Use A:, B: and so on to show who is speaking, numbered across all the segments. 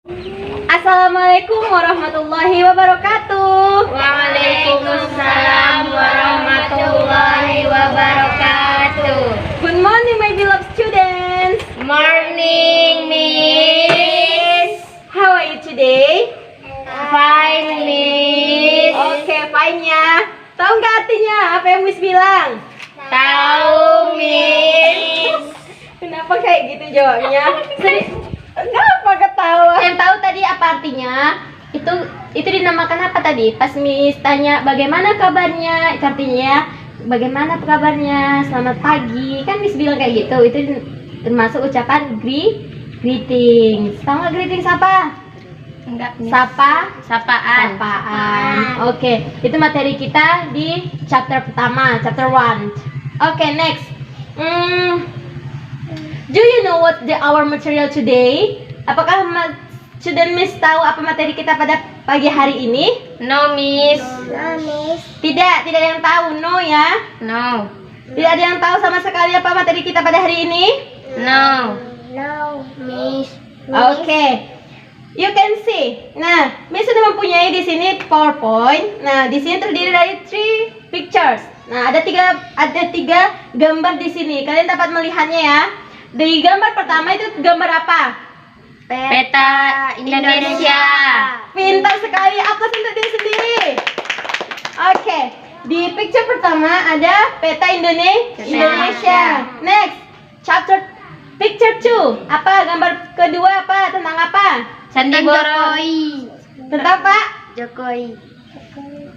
A: Assalamualaikum warahmatullahi wabarakatuh.
B: Waalaikumsalam warahmatullahi wabarakatuh.
A: Good morning, my beloved students.
B: Morning, Miss.
A: How are you today?
B: Fine, Miss.
A: Oke, fine-nya. Tahu nggak artinya apa yang Miss bilang?
B: Tahu, Miss.
A: Kenapa kayak gitu jawabnya? Kenapa ketawa?
C: Yang tahu tadi apa artinya? Itu dinamakan apa tadi? Pas Miss tanya bagaimana kabarnya, itu artinya bagaimana kabarnya, selamat pagi. Kan Miss bilang kayak gitu. Itu termasuk ucapan greetings. Tahu nggak greetings apa?
B: Enggak, Miss.
C: Sapaan. Oke, itu materi kita di chapter pertama, chapter 1. Oke, next. Do you know what our material today? Apakah student Miss tahu apa materi kita pada pagi hari ini?
B: No, Miss.
C: Tidak ada yang tahu, no ya.
B: No.
C: Tidak ada yang tahu sama sekali apa materi kita pada hari ini?
B: No.
C: Oke. You can see. Nah, Miss sudah mempunyai di sini PowerPoint. Nah, di sini terdiri dari 3 pictures. Nah, ada tiga gambar di sini. Kalian dapat melihatnya ya. Di gambar pertama itu gambar apa?
B: Peta Indonesia.
C: Pintar sekali, aplaus untuk diri sendiri. Oke, di picture pertama ada peta Indonesia. Next, picture 2. Apa gambar kedua apa? Tentang apa?
B: Candi Borobudur.
C: Tentang Pak?
B: Jokowi.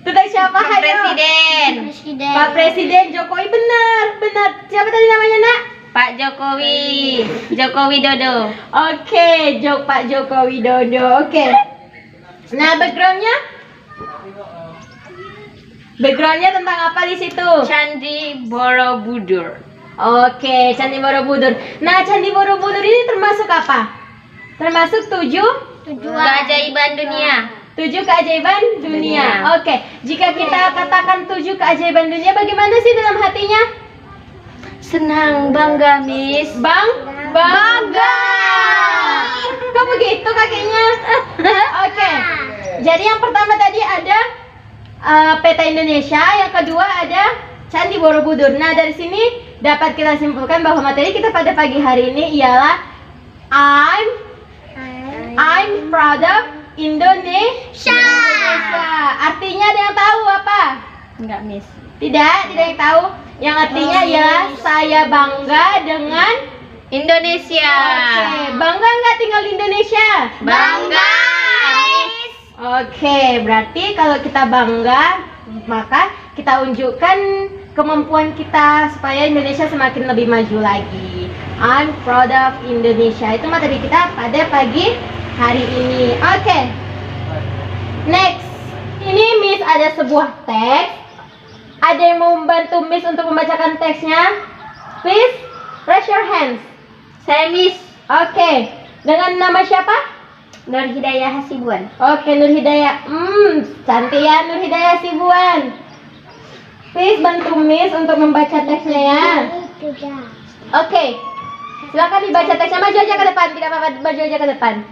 C: Tentang siapa? Hayo.
B: Presiden.
C: Pak Presiden Jokowi, benar. Siapa tadi namanya, Nak?
B: Pak Jokowi. Joko Widodo.
C: Oke, Pak Joko Widodo. Oke. Nah, backgroundnya tentang apa di situ?
B: Candi Borobudur.
C: Oke, Candi Borobudur. Nah, Candi Borobudur ini termasuk apa? Termasuk 7
B: Keajaiban dunia.
C: 7 keajaiban dunia.
B: Dunia.
C: Oke, jika kita katakan 7 keajaiban dunia, bagaimana sih dalam hatinya?
B: Senang, bangga, Miss.
C: Bangga. Kok begitu kakeknya? Oke. Jadi yang pertama tadi ada peta Indonesia, yang kedua ada Candi Borobudur. Nah, dari sini dapat kita simpulkan bahwa materi kita pada pagi hari ini ialah I'm proud of Indonesia. Artinya ada yang tahu apa?
B: Enggak, Miss.
C: Tidak ada yang tahu. Yang artinya ialah saya bangga dengan
B: Indonesia.
C: Oke, bangga nggak tinggal di Indonesia?
B: Bangga.
C: Oke, berarti kalau kita bangga, maka kita unjukkan kemampuan kita supaya Indonesia semakin lebih maju lagi. I'm proud of Indonesia. Itu materi kita pada pagi hari ini. Oke. Next. Ini Miss ada sebuah teks. Ada yang mau membantu Miss untuk membacakan teksnya? Please raise your hands.
B: Saya Miss
C: Oke. Dengan nama siapa?
B: Nur Hidayah Hasibuan.
C: Oke, Nur Hidayah. Cantik ya Nur Hidayah Hasibuan. Please bantu Miss untuk membaca teksnya ya. Oke. Silakan dibaca teksnya. Maju aja ke depan. Tidak apa-apa, maju aja ke depan.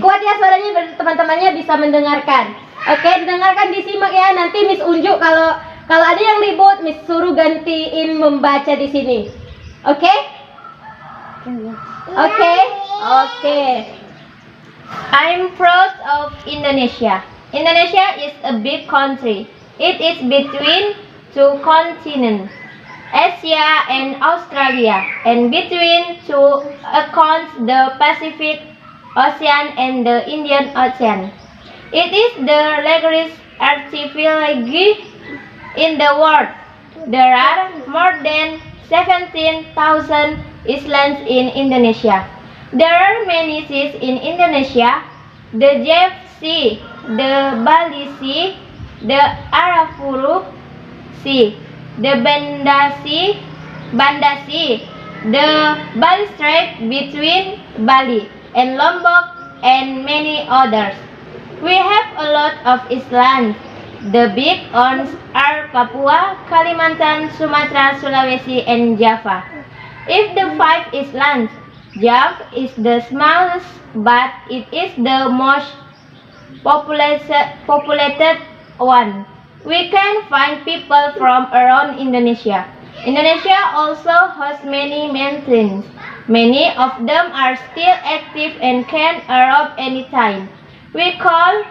C: Kuat ya suaranya biar teman-temannya bisa mendengarkan. Oke, didengarkan, disimak ya. Nanti Miss unjuk kalau ada yang ribut, Miss suruh gantiin membaca di sini. Oke? Oke.
B: I'm proud of Indonesia. Indonesia is a big country. It is between 2 continents, Asia and Australia, and between 2 oceans, the Pacific Ocean and the Indian Ocean. It is the largest archipelago in the world. There are more than 17,000 islands in Indonesia. There are many seas in Indonesia: the Java Sea, the Bali Sea, the Arafura Sea, the Banda Sea, the Bali Strait between Bali and Lombok, and many others. We have a lot of islands. The big ones are Papua, Kalimantan, Sumatra, Sulawesi, and Java. If the 5 islands Java is the smallest, but it is the most populated one. We can find people from around Indonesia. Indonesia also hosts many mountains. Many of them are still active and can erupt anytime. We call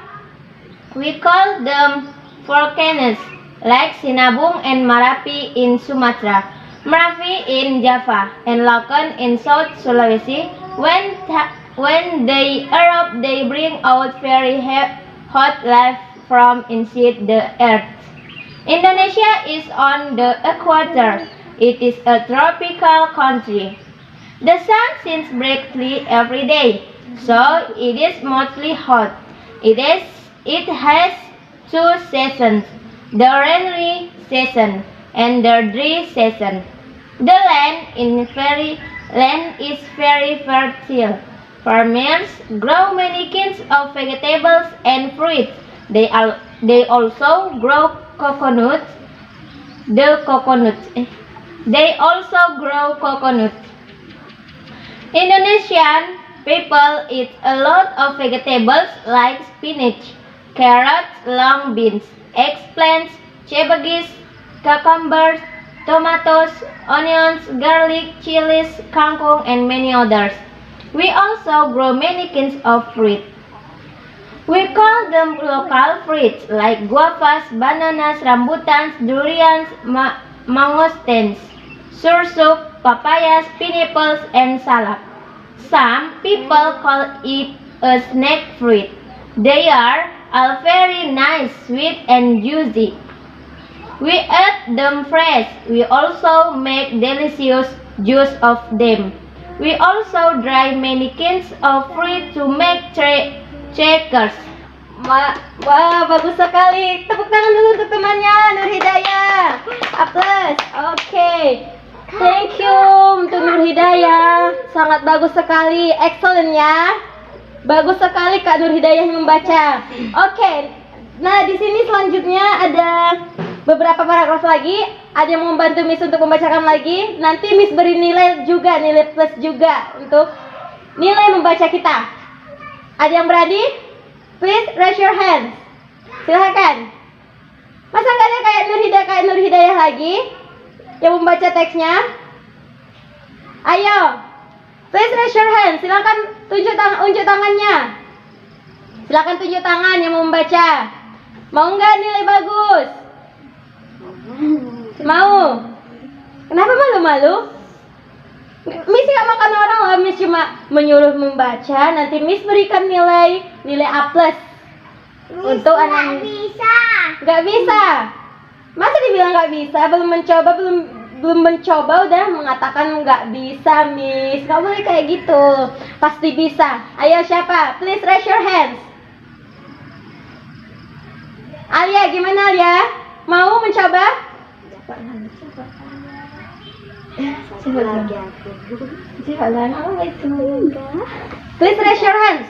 B: them volcanoes, like Sinabung and Marapi in Sumatra, Merapi in Java, and Loken in South Sulawesi. When they erupt, they bring out very hot lava from inside the earth. Indonesia is on the equator. It is a tropical country. The sun shines brightly every day, so it is mostly hot. It has two seasons, the rainy season and the dry season. The land is very fertile. Farmers grow many kinds of vegetables and fruits. They also grow coconuts. They also grow coconuts. Indonesian people eat a lot of vegetables like spinach, carrots, long beans, eggplants, cabbages, cucumbers, tomatoes, onions, garlic, chilies, kangkung, and many others. We also grow many kinds of fruit. We call them local fruits like guavas, bananas, rambutans, durians, mangosteens, sursuk, papayas, pineapples, and salak. Some people call it a snake fruit. They are all very nice, sweet, and juicy. We eat them fresh. We also make delicious juice of them. We also dry many kinds of fruit to make crackers.
C: Wah, bagus sekali. Tepuk tangan dulu untuk temannya, Nur Hidayah. Applaus. Oke. Thank you untuk Nur Hidayah. Sangat bagus sekali. Excellent ya. Bagus sekali Kak Nur Hidayah membaca. Oke. Nah, di sini selanjutnya ada beberapa paragraf lagi. Ada yang membantu Miss untuk membacakan lagi. Nanti Miss beri nilai juga, nilai plus juga untuk nilai membaca kita. Ada yang berani? Please raise your hands. Silahkan. Masa nggak ada kayak Nur Hidayah lagi yang membaca teksnya? Ayo, please raise your hands. Silakan unjuk tangannya. Silakan tunjuk tangan yang membaca. Mau nggak nilai bagus? Mau? Kenapa malu-malu? Miss nggak makan orang lah, Miss cuma menyuruh membaca. Nanti Miss berikan nilai A+. Untuk anak. Nggak bisa. Masa dibilang nggak bisa? Belum mencoba udah mengatakan nggak bisa, Miss. Nggak boleh kayak gitu. Pasti bisa. Ayo siapa? Please raise your hands. Alia, gimana Alia? Mau mencoba? Please raise your hands.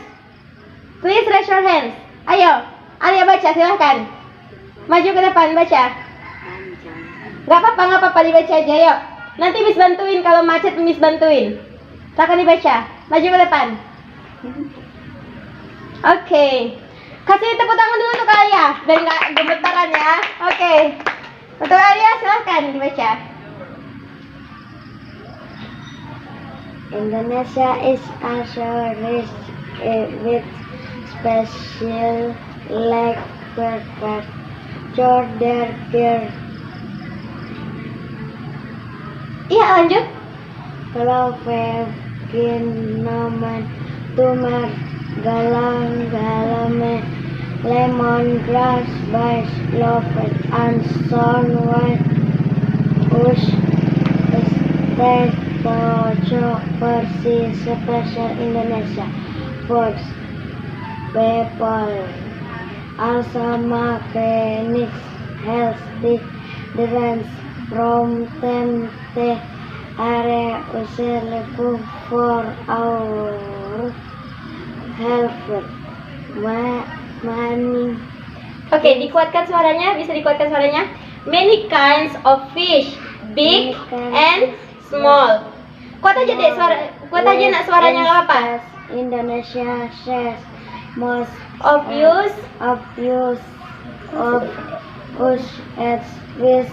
C: Please raise your hands. Ayo, Alia baca silahkan. Maju ke depan baca. Gak apa-apa dibaca aja yuk. Nanti Miss bantuin kalau macet, Miss bantuin. Silahkan dibaca. Maju ke depan. Oke. Kasih tepuk tangan dulu untuk Alia biar nggak gemetaran ya. Oke. Untuk Alia silahkan dibaca.
D: Indonesia is also rich with special like perfect border care.
C: Iya lanjut.
D: Kalau nomen tumar galang galame lemongrass bass lovet and sunwhite us state pojok persis special Indonesia foods people also make healthy drinks from tempe area useful for our health money.
C: Oke, dikuatkan suaranya, bisa dikuatkan suaranya. Many kinds of fish, big and small. Kuat aja deh kuat aja nak suaranya nggak apa.
D: Indonesia says most
C: Obvious.
D: of us as with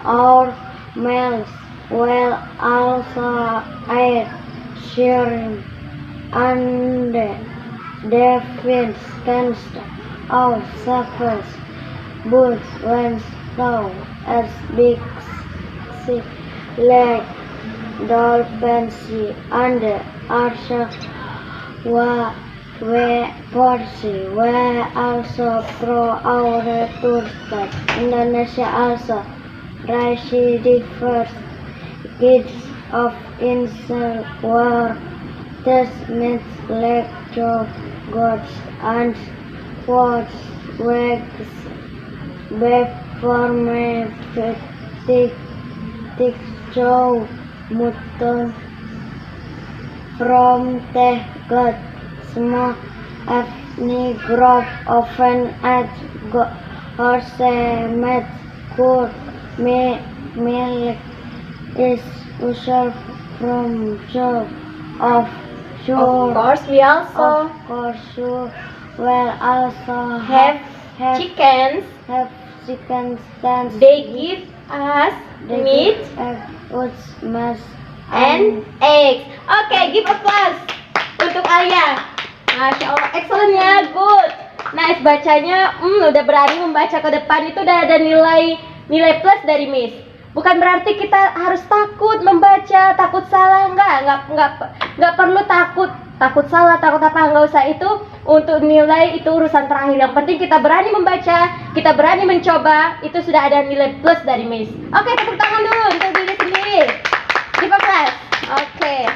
D: our males will also aid sharing and defense against our suffers but when slow as big sea like dolphins and also Porsi were also pro our tourist Indonesia also raised the first kids of insect war testament lecture gods and force wags before me thick show mutton from the god small ethnic group often at horse meat could milk is usually from shore of
C: Of course, we also
D: shore will also
C: have chickens.
D: have chicken stands
C: They give us meat
D: oats mass
C: and eggs. Oke, give applause untuk Alia. Masya Allah, excellent ya, good. Nice bacanya, udah berani membaca ke depan itu udah ada nilai plus dari Miss. Bukan berarti kita harus takut membaca, takut salah, nggak perlu takut salah, takut apa, nggak usah itu. Untuk nilai itu urusan terakhir. Yang penting kita berani membaca, kita berani mencoba, itu sudah ada nilai plus dari Miss. Oke, tepuk tangan dulu untuk diri sendiri. Give applause. Oke.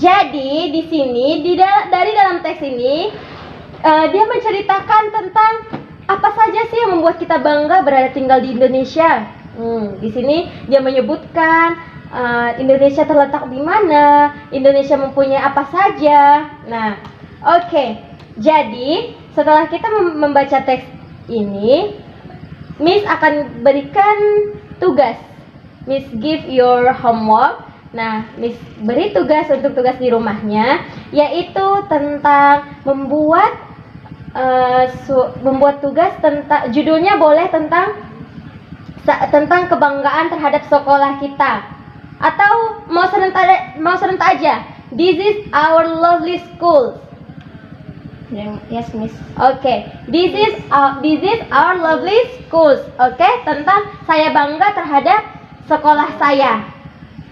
C: Jadi di sini dari dalam teks ini dia menceritakan tentang apa saja sih yang membuat kita bangga berada tinggal di Indonesia. Di sini dia menyebutkan Indonesia terletak di mana, Indonesia mempunyai apa saja. Nah, oke. Jadi setelah kita membaca teks ini, Miss akan berikan tugas. Miss give your homework. Nah, Miss beri tugas untuk tugas di rumahnya, yaitu tentang membuat tugas tentang judulnya boleh tentang kebanggaan terhadap sekolah kita, atau mau serentak aja. This is our lovely school.
B: Yes, Miss.
C: Okay, this is our lovely schools. Okay, tentang saya bangga terhadap sekolah saya.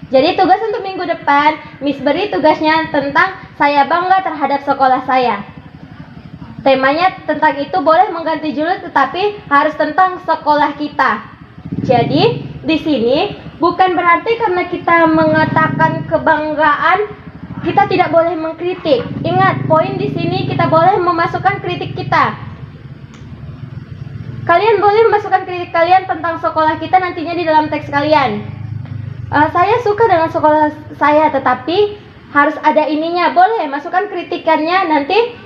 C: Jadi tugas untuk minggu depan, Miss beri tugasnya tentang saya bangga terhadap sekolah saya. Temanya tentang itu, boleh mengganti judul tetapi harus tentang sekolah kita. Jadi di sini bukan berarti karena kita mengatakan kebanggaan kita tidak boleh mengkritik. Ingat, poin di sini kita boleh memasukkan kritik kita. Kalian boleh memasukkan kritik kalian tentang sekolah kita nantinya di dalam teks kalian. Saya suka dengan sekolah saya, tetapi harus ada ininya. Boleh masukkan kritikannya nanti.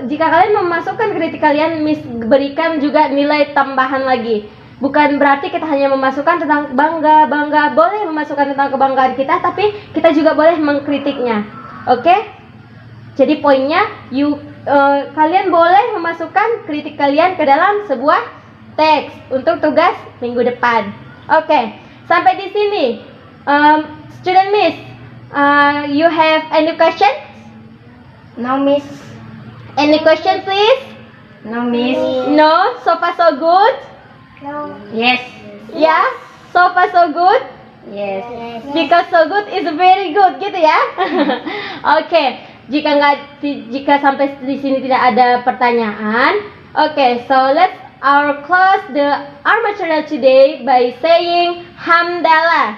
C: Jika kalian memasukkan kritik kalian, Miss berikan juga nilai tambahan lagi. Bukan berarti kita hanya memasukkan tentang bangga. Boleh memasukkan tentang kebanggaan kita, tapi kita juga boleh mengkritiknya. Oke? Jadi poinnya, kalian boleh memasukkan kritik kalian ke dalam sebuah teks untuk tugas minggu depan. Oke. Sampai di sini, student Miss, you have any question?
B: No, Miss.
C: Any question, please?
B: No, Miss.
C: No, so far so good.
B: Yes.
C: Yeah, so far so good.
B: Yes.
C: Because so good is very good, gitu ya. Oke, jika sampai di sini tidak ada pertanyaan, oke, so let's close our material today by saying hamdalah.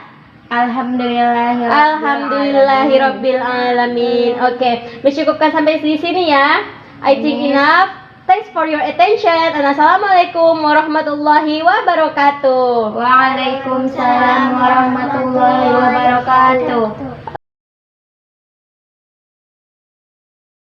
C: Alhamdulillahirabbil alamin. Oke, mencukupkan sampai di sini ya. I think enough. Thanks for your attention. And assalamualaikum warahmatullahi wabarakatuh.
B: Waalaikumsalam warahmatullahi wabarakatuh.